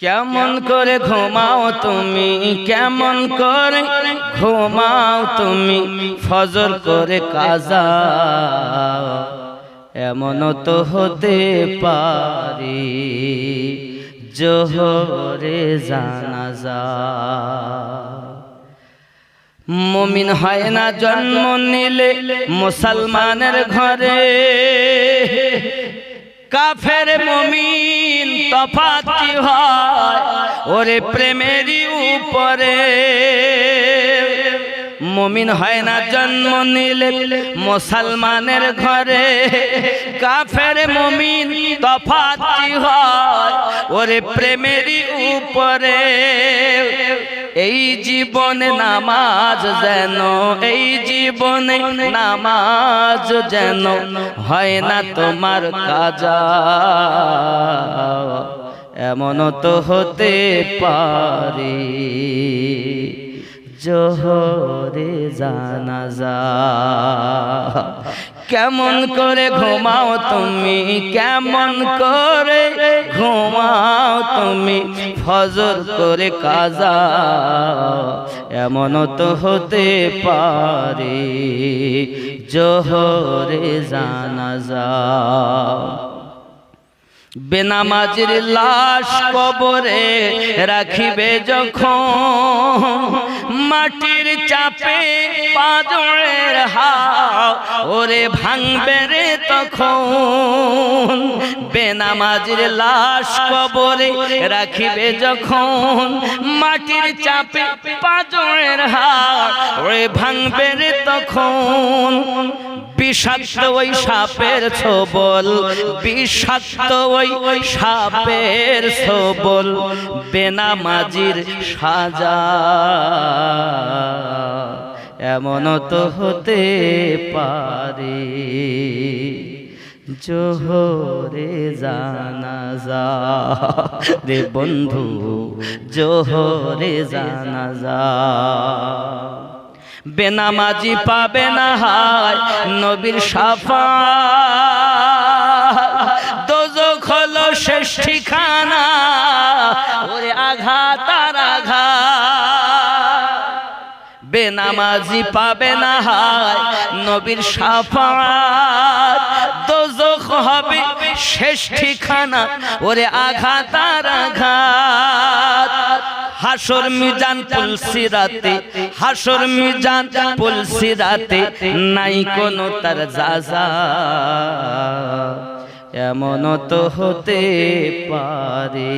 কেমন করে ঘুমাও তুমি, কেমন করে ঘুমাও তুমি, ফজর করে কাজা এমন তো হতে পারে জোহরে জানাজা। মুমিন হয় না জন্ম নিলে মুসলমানের ঘরে, কাফের মুমিন তফাৎ কি হয় ওরে প্রেমেরই উপরে। মুমিন হয় না জন্ম নিলে মুসলমানের ঘরে, কাফের মুমিন তফাৎ কি হয় ওরে প্রেমেরই উপরে। এই জীবনে নামাজ যেন, এই জীবনে নামাজ যেন হয় না তোমার কাজা এমন তো হতে পারে জোহরে জানাজা। কেমন করে ঘুমাও তুমি, কেমন করে ঘুমাও তুমি, ফজর করে কাজা এমন তো হতে পারে জোহরে জানাজা। বেনামাজির লাশ কবরে রাখিবে যখন, মাটির চাপে পাঁজরের হাও ওরে ভাঙবে রে তখন। বেনামাজির লাশ কবরে রাখিবে যখন, মাটির চাপে পাঁজরের হাও ওরে ভাঙবে রে তখন। বিষাক্ত ওই সাপের ছোবল, বিষাক্ত ওই সাপের ছোবল, বেনামাজির সাজা এমন তো হতে পারে জোহরে জানাজা। রে বন্ধু জোহরে জানাজা। বেনামাজি পাবে না হায় নবীর শাফাআত, দোজখ হলো শেষ ঠিকানা ওরে আঘাত আর আঘাত। বেনামাজি পাবে না হায় নবীর শাফাআত, দোজখ হবে শেষ ঠিকানা ওরে আঘাত আর আঘাত। হাসর মিজান পুলসিরাতে, হাসর মিজান পুলসিরাতে নাই কোনো তার জাযা এমন তো হতে পারে।